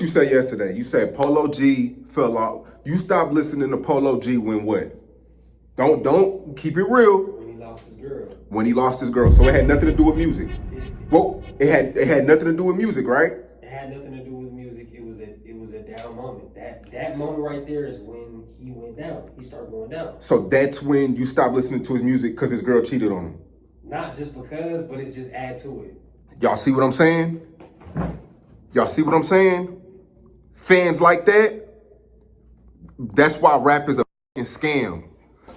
You said yesterday, you said Polo G fell off. You stopped listening to Polo G when what? Don't keep it real. When he lost his girl. When he lost his girl. So it had nothing to do with music. Well, it had nothing to do with music, right? It had nothing to do with music. It was a down moment. That moment right there is when he went down. He started going down. So that's when you stopped listening to his music because his girl cheated on him. Not just because, but it's just add to it. Y'all see what I'm saying? Y'all see what I'm saying? Fans like that. That's why rap is a fucking scam.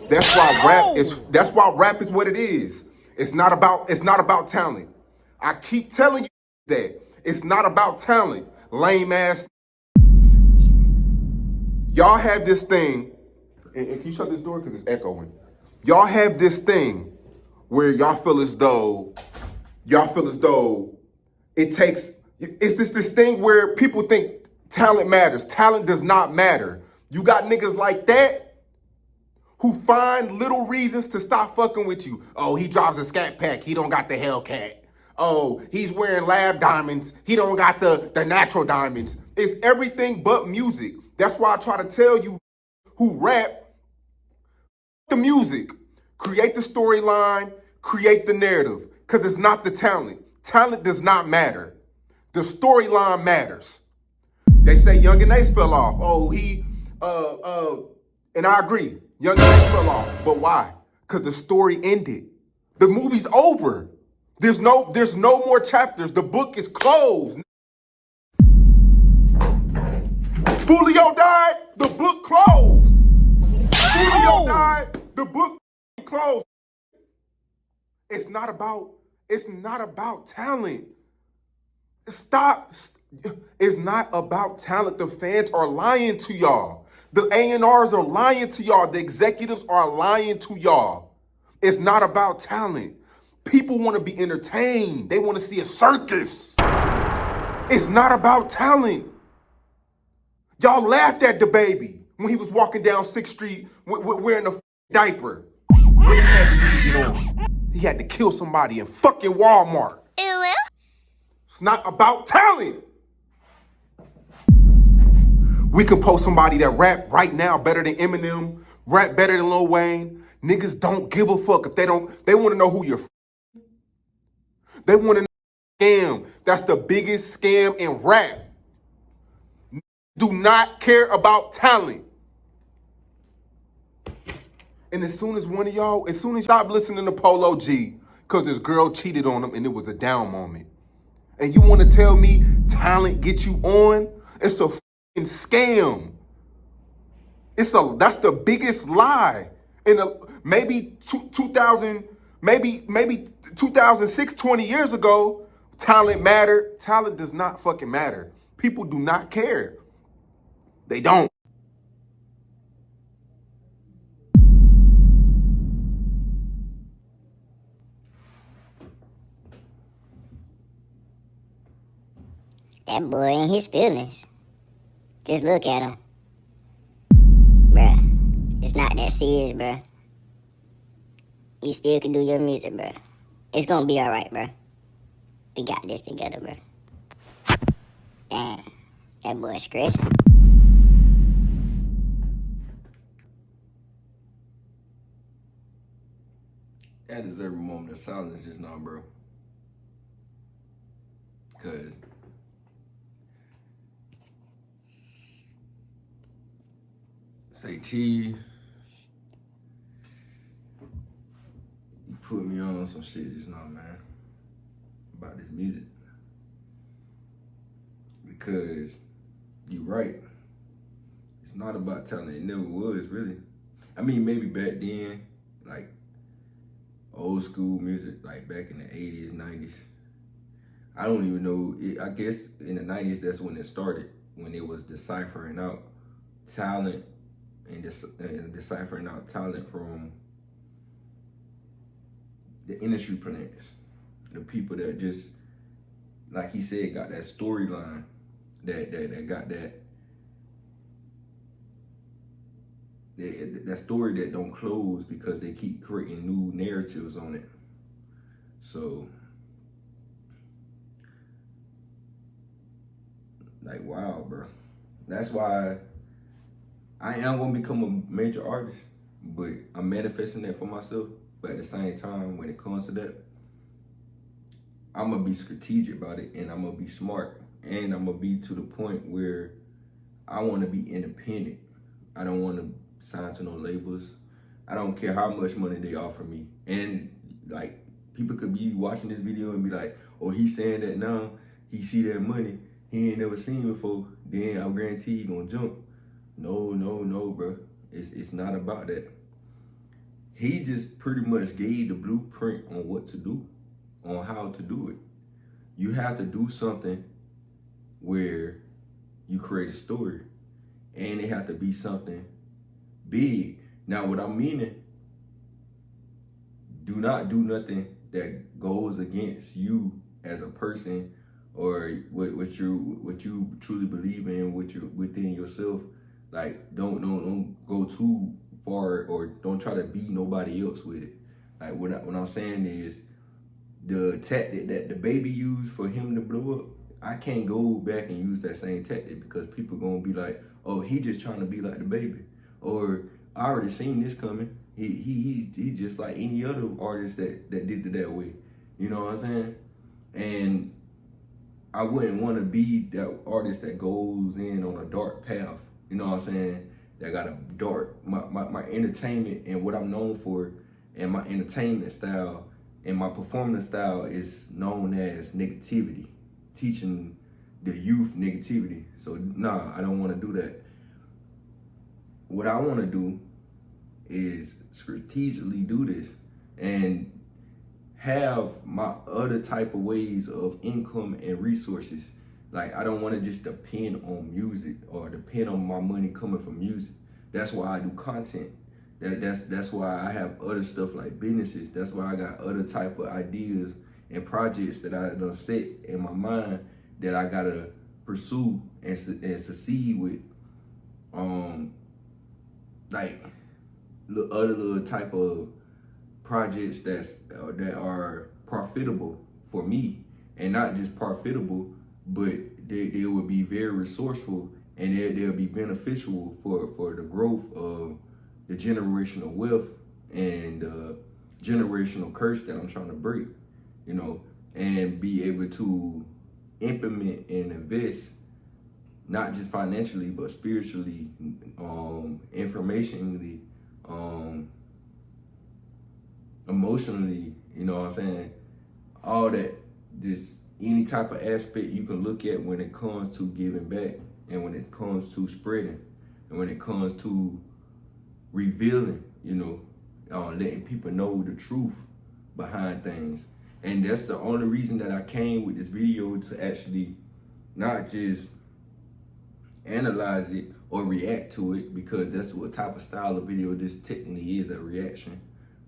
That's why rap is what it is. It's not about talent. I keep telling you that. It's not about talent. Lame ass. Y'all have this thing, and can you shut this door because it's echoing? Y'all have this thing where y'all feel as though it's just this thing where people think talent matters. Talent does not matter. You got niggas like that who find little reasons to stop fucking with you. Oh, he drives a scat pack. He don't got the Hellcat. Oh, he's wearing lab diamonds. He don't got the natural diamonds. It's everything but music. That's why I try to tell you who rap, the music. Create the storyline, create the narrative. Because it's not the talent. Talent does not matter. The storyline matters. They say Young and Ace fell off. Oh, and I agree. Young and Ace fell off. But why? Because the story ended. The movie's over. There's no more chapters. The book is closed. Fulio died, the book closed. Fulio died, the book closed. It's not about talent. Stop. It's not about talent. The fans are lying to y'all. The A&Rs are lying to y'all. The executives are lying to y'all. It's not about talent. People want to be entertained. They want to see a circus. It's not about talent. Y'all laughed at the baby when he was walking down 6th Street wearing a diaper. What he had to do to get on? He had to kill somebody in fucking Walmart. It's not about talent. We can post somebody that rap right now better than Eminem, rap better than Lil Wayne. Niggas don't give a fuck if they want to know who you're. They want to know scam. That's the biggest scam in rap. Do not care about talent. And as soon as y'all stop listening to Polo G, because his girl cheated on him and it was a down moment, and you want to tell me talent get you on, it's a fucking scam. That's the biggest lie. In maybe 2000, maybe 2006, 20 years ago, talent mattered. Talent does not fucking matter. People do not care. They don't. That boy ain't his feelings. Just look at him. Bruh, it's not that serious, bruh. You still can do your music, bruh. It's gonna be alright, bruh. We got this together, bruh. Damn, that boy scratching. That deserves a moment of silence just now, bro. Cause say Chief, you put me on some shit just now, man, about this music. Because you're right. It's not about talent. It never was, really. I mean, maybe back then, like old school music, like back in the 80s, 90s. I don't even know. I guess in the 90s, that's when it started, when it was deciphering out talent and deciphering out talent from the industry plants, the people that just, like he said, got that storyline, that got that story that don't close because they keep creating new narratives on it. So Like, wow, bro. That's why I am gonna become a major artist, but I'm manifesting that for myself. But at the same time, when it comes to that, I'm gonna be strategic about it, and I'm gonna be smart, and I'm gonna be to the point where I want to be independent. I don't want to sign to no labels. I don't care how much money they offer me. And like, people could be watching this video and be like, "Oh, he's saying that now. He see that money he ain't never seen before. Then I guarantee he gonna jump." No, bro. It's not about that. He just pretty much gave the blueprint on what to do, on how to do it. You have to do something where you create a story, and it have to be something big. Now, what I'm meaning, do not do nothing that goes against you as a person, or what you truly believe in, what you within yourself. Like, don't go too far, or don't try to be nobody else with it. Like, what I'm saying is, the tactic that the baby used for him to blow up, I can't go back and use that same tactic, because people gonna be like, "Oh, he just trying to be like the baby," or "I already seen this coming. He just like any other artist that did it that way." You know what I'm saying? And I wouldn't want to be that artist that goes in on a dark path. You know what I'm saying? That got a dark, my entertainment and what I'm known for, and my entertainment style and my performance style is known as negativity, teaching the youth negativity. So nah, I don't want to do that. What I want to do is strategically do this and have my other type of ways of income and resources. Like, I don't want to just depend on music or depend on my money coming from music. That's why I do content. That's why I have other stuff like businesses. That's why I got other type of ideas and projects that I done set in my mind that I gotta pursue and succeed with. Like, other little type of projects that are profitable for me, and not just profitable, but they will be very resourceful, and they'll be beneficial for the growth of the generational wealth and generational curse that I'm trying to break, you know, and be able to implement and invest, not just financially, but spiritually, informationally, emotionally, you know what I'm saying? All that, just any type of aspect you can look at when it comes to giving back, and when it comes to spreading, and when it comes to revealing, you know, letting people know the truth behind things. And that's the only reason that I came with this video, to actually not just analyze it or react to it, because that's what type of style of video this technically is, a reaction.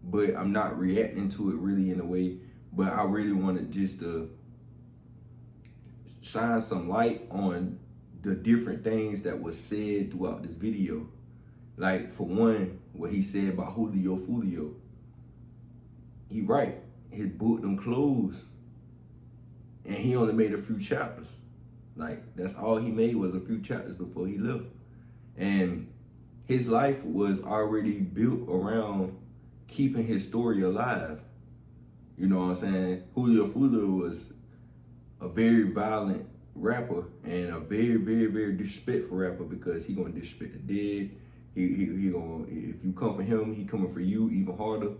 But I'm not reacting to it really in a way, but I really wanted just to shine some light on the different things that was said throughout this video. Like, for one, what he said about Julio. He right, his book done closed, and he only made a few chapters. Like, that's all he made, was a few chapters before he left. And his life was already built around keeping his story alive. You know what I'm saying? Julio was a very violent rapper, and a very, very, very disrespectful rapper, because he gonna disrespect the dead. He gonna, if you come for him, he coming for you even harder.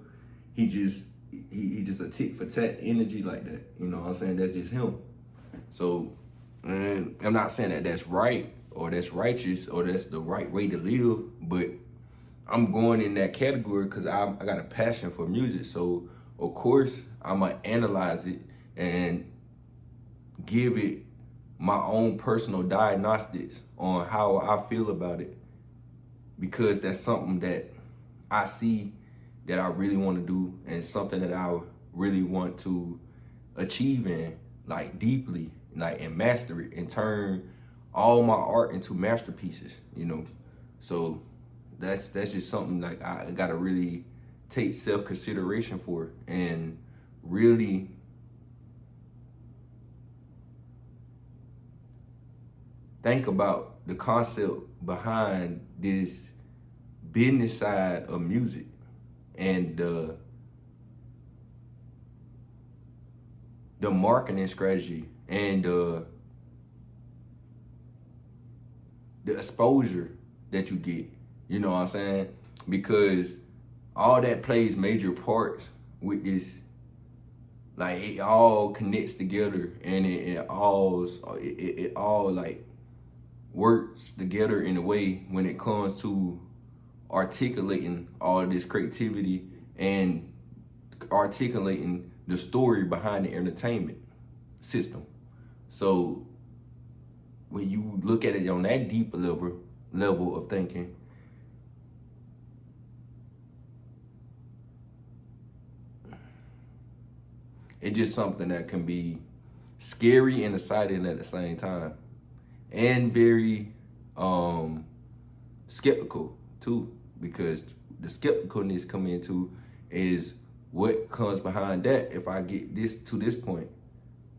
He just a tick for tat energy like that. You know what I'm saying? That's just him. So, and I'm not saying that that's right or that's righteous or that's the right way to live, but I'm going in that category because I got a passion for music. So of course I'm gonna analyze it and give it my own personal diagnostics on how I feel about it, because that's something that I see that I really want to do, and something that I really want to achieve in, like, deeply, like, and master it, and turn all my art into masterpieces, you know. So that's just something like I gotta really take self-consideration for, and really think about the concept behind this business side of music and the marketing strategy and the exposure that you get, you know what I'm saying? Because all that plays major parts with this, like it all connects together and it all like works together in a way when it comes to articulating all of this creativity and articulating the story behind the entertainment system. So when you look at it on that deeper level of thinking, it's just something that can be scary and exciting at the same time, and very skeptical too, because the skepticalness come into is what comes behind that if I get this to this point,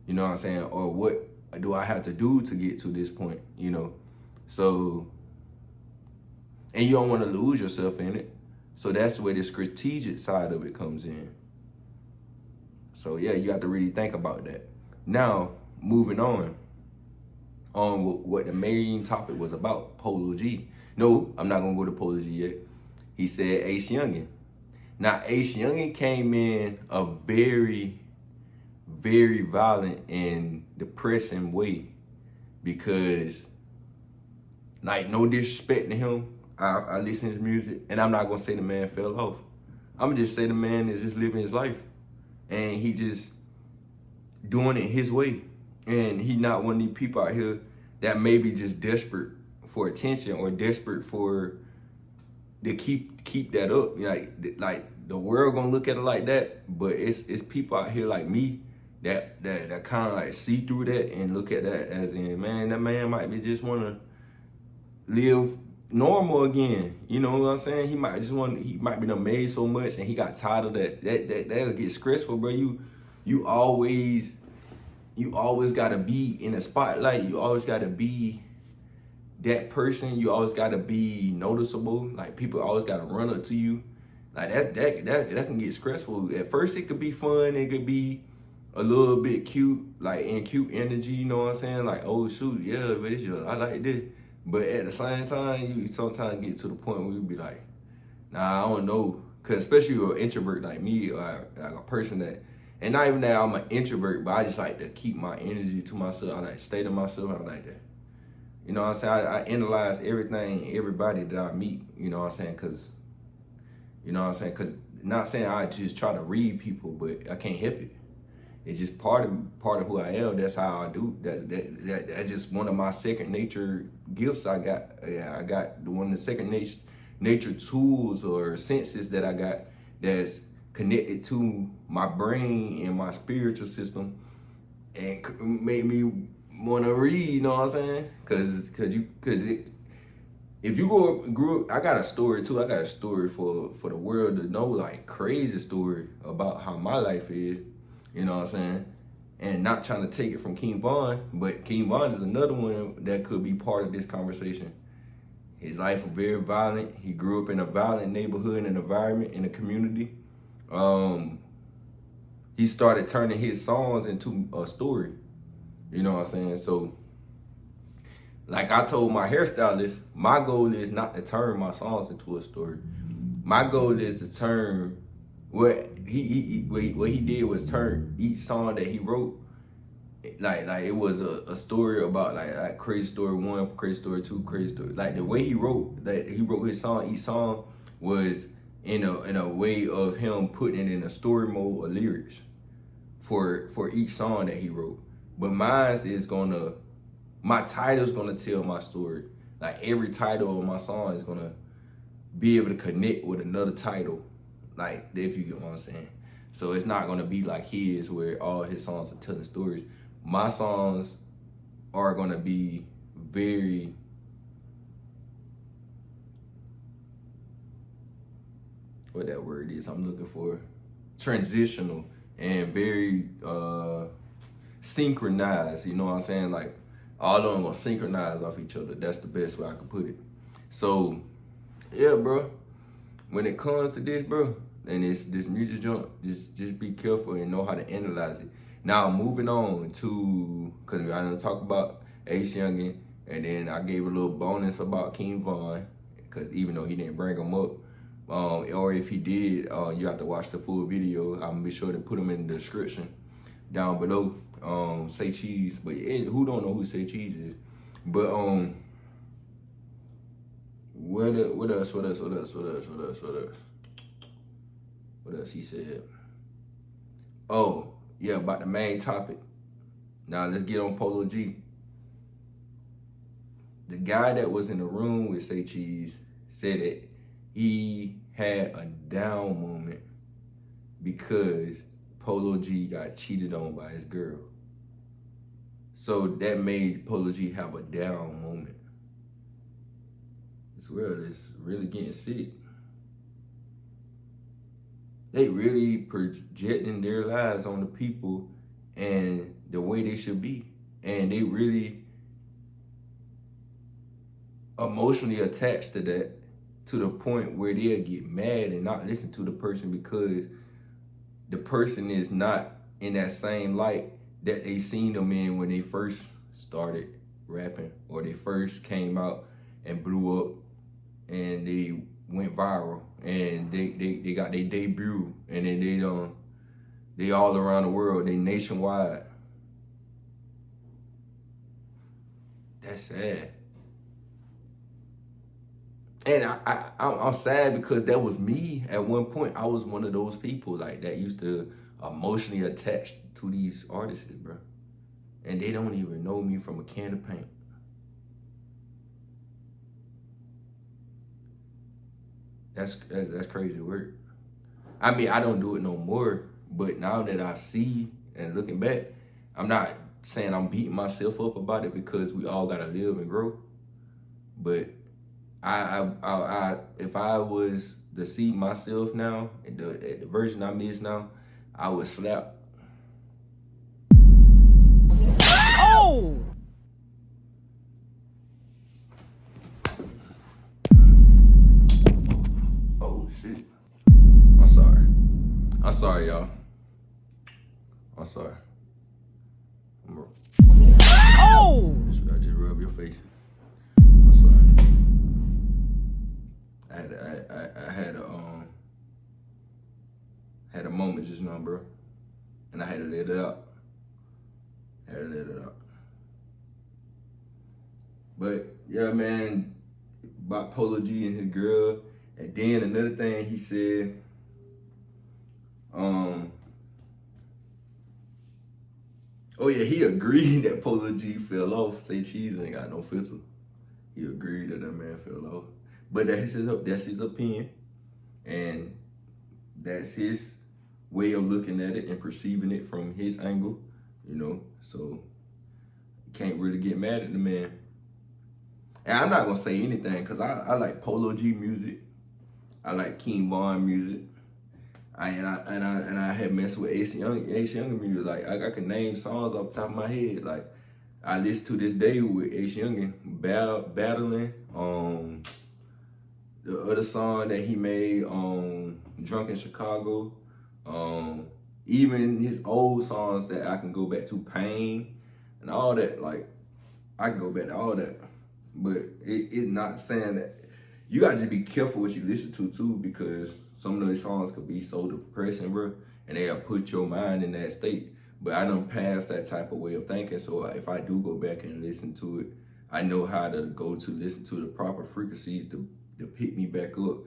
you know what I'm saying? Or what do I have to do to get to this point, you know? So, and you don't want to lose yourself in it. So that's where the strategic side of it comes in. So yeah, you have to really think about that. Now, moving on what the main topic was about, Polo G. No, I'm not gonna go to Polo G yet. He said Ace Youngin. Now, Ace Youngin came in a very, very violent and depressing way because, like, no disrespect to him, I listen to his music, and I'm not gonna say the man fell off. I'm gonna just say the man is just living his life, and he just doing it his way. And he not one of these people out here that may be just desperate for attention or desperate for to keep that up. Like the world gonna look at it like that, but it's people out here like me that kind of like see through that and look at that as in, man, that man might be just wanna live normal again. You know what I'm saying? He might be done made so much and he got tired of that. That'll get stressful, bro. You always gotta be in the spotlight. You always gotta be that person. You always gotta be noticeable. Like people always gotta run up to you. Like that can get stressful. At first it could be fun. It could be a little bit cute, like in cute energy. You know what I'm saying? Like, oh shoot, yeah, but I like this. But at the same time, you sometimes get to the point where you be like, nah, I don't know. Cause especially you're an introvert like me, or like a person that, and not even that I'm an introvert, but I just like to keep my energy to myself. I like to stay to myself. I like that. You know what I'm saying? I analyze everything, everybody that I meet. You know what I'm saying? Cause, you know what I'm saying? Cause not saying I just try to read people, but I can't help it. It's just part of who I am. That's how I do. That's just one of my second nature gifts I got. Yeah, I got one of the second nature tools or senses that I got that's connected to my brain and my spiritual system, and made me want to read. You know what I'm saying? If you grew up, I got a story too. I got a story for the world to know, like crazy story about how my life is. You know what I'm saying? And not trying to take it from King Von, but King Von is another one that could be part of this conversation. His life was very violent. He grew up in a violent neighborhood and environment in the community. He started turning his songs into a story. You know what I'm saying? So, like I told my hairstylist, my goal is not to turn my songs into a story. My goal is to turn what he did was turn each song that he wrote, like it was a story about like crazy story 1, crazy story 2, crazy story. Like the way he wrote his song, each song was in a way of him putting it in a story mode of lyrics for each song that he wrote. But my title's gonna tell my story. Like every title of my song is gonna be able to connect with another title. Like, if you get what I'm saying. So it's not gonna be like his, where all his songs are telling stories. My songs are gonna be very, what that word is I'm looking for, transitional and very synchronized, you know what I'm saying? Like All of them gonna synchronize off each other. That's the best way I can put it. So, yeah, bro. When it comes to this, bro, and it's this music junk, just be careful and know how to analyze it. Now, moving on to, because I done talk about Ace Youngin, and then I gave a little bonus about King Von, because even though he didn't bring him up, or if he did, you have to watch the full video. I'm gonna be sure to put them in the description down below. Say Cheese, but who don't know who Say Cheese is? But what else? What else he said? Oh, yeah, about the main topic. Now let's get on Polo G. The guy that was in the room with Say Cheese said that he had a down moment because Polo G got cheated on by his girl. So that made Polo G have a down moment. This world is really getting sick. They really projecting their lives on the people and the way they should be. And they really emotionally attached to that, to the point where they'll get mad and not listen to the person because the person is not in that same light that they seen them in when they first started rapping, or they first came out and blew up and they went viral and they got their debut, and then they all around the world, they nationwide. That's sad. And I'm sad because that was me at one point. I was one of those people like that used to emotionally attach to these artists, bro. And they don't even know me from a can of paint. That's crazy work. I mean, I don't do it no more, but now that I see and looking back, I'm not saying I'm beating myself up about it because we all gotta live and grow. But if I was to see myself now at the version I miss now, I would slap. Oh! Oh shit. I'm sorry. I'm sorry, y'all. I'm sorry. Oh! I just rub your face. I'm sorry. I had a moment just now, bro, and I had to let it out. But yeah, man, about Polo G and his girl, and then another thing he said, oh yeah, he agreed that Polo G fell off. Say Cheese ain't got no filter. He agreed that man fell off. But that's his opinion, and that's his way of looking at it and perceiving it from his angle, you know. So you can't really get mad at the man. And I'm not gonna say anything because I like Polo G music. I like King Von music. I had messed with Ace Youngin music. Like I can name songs off the top of my head. Like I listen to this day with Ace Youngin, battling. The other song that he made, Drunk in Chicago. Even his old songs that I can go back to, Pain and all that. Like I can go back to all that. But it's not saying that. You gotta just be careful what you listen to too, because some of those songs could be so depressing, bro, and they'll put your mind in that state. But I done passed that type of way of thinking, so if I do go back and listen to it, I know how to go to listen to the proper frequencies to pick me back up,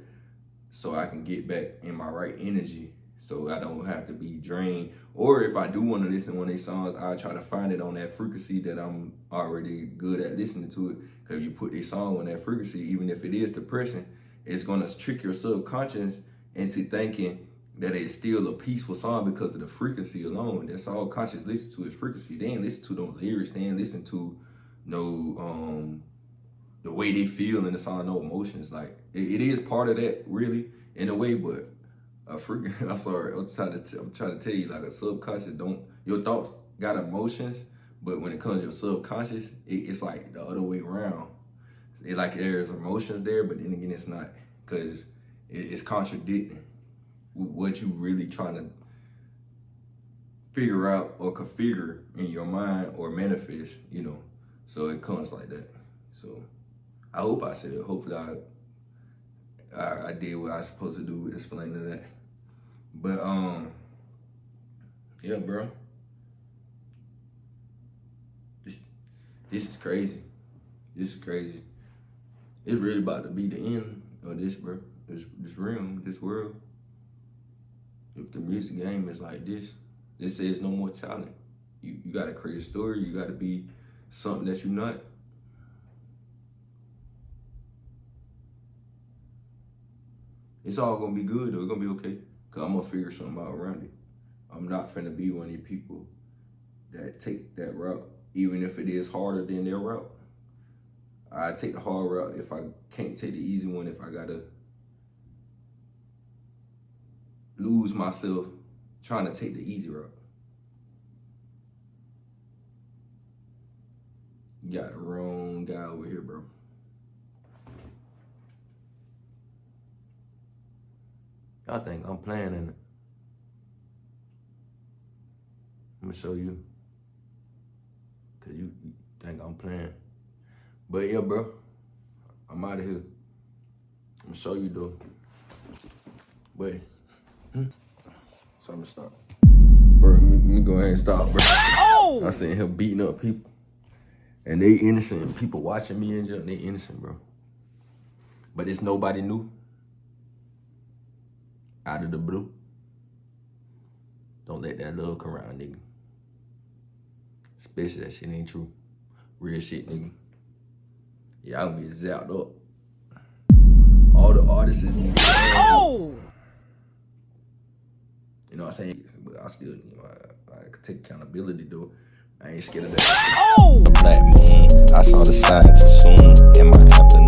so I can get back in my right energy, so I don't have to be drained. Or if I do want to listen to one of these songs, I try to find it on that frequency that I'm already good at listening to it. Because you put this song on that frequency, even if it is depressing, it's going to trick your subconscious into thinking that it's still a peaceful song because of the frequency alone. That's all conscious listen to is frequency. They ain't listen to no lyrics. They ain't listen to no the way they feel in the song, no emotions. Like it is part of that, really, in a way, but I'm sorry, I'm trying to tell you, like a subconscious your thoughts got emotions, But when it comes to your subconscious, it's like the other way around. It like there's emotions there, but then again, it's not, because it's contradicting what you really trying to figure out or configure in your mind or manifest, you know. So it comes like that. So I hope I said it. Hopefully I did what I was supposed to do, explaining that. But yeah, bro. This is crazy. This is crazy. It's really about to be the end of this, bro. This realm, this world. If the music game is like this says no more talent. You gotta create a story. You gotta be something that you're not. It's all gonna be good though. It's gonna be okay. Cause I'm gonna figure something out around it. I'm not finna be one of these people that take that route, even if it is harder than their route. I take the hard route if I can't take the easy one, if I gotta lose myself trying to take the easy route. You got the wrong guy over here, bro. I think I'm playing in it. I'm gonna show you. Cause you think I'm playing. But yeah, bro, I'm out of here. I'm gonna show you though. But, so I'm gonna stop. Bro, let me go ahead and stop, bro. Oh! I seen him beating up people. And they innocent. People watching me in jail, they innocent, bro. But it's nobody new. Out of the blue. Don't let that love come around, nigga. Especially that shit ain't true. Real shit, nigga. Yeah, I'm gonna be zapped up. All the artists is Oh! You know what I'm saying? But I still, you know, I could take accountability though. I ain't scared of that. Oh! Black moon, I saw the sign too soon in my afternoon.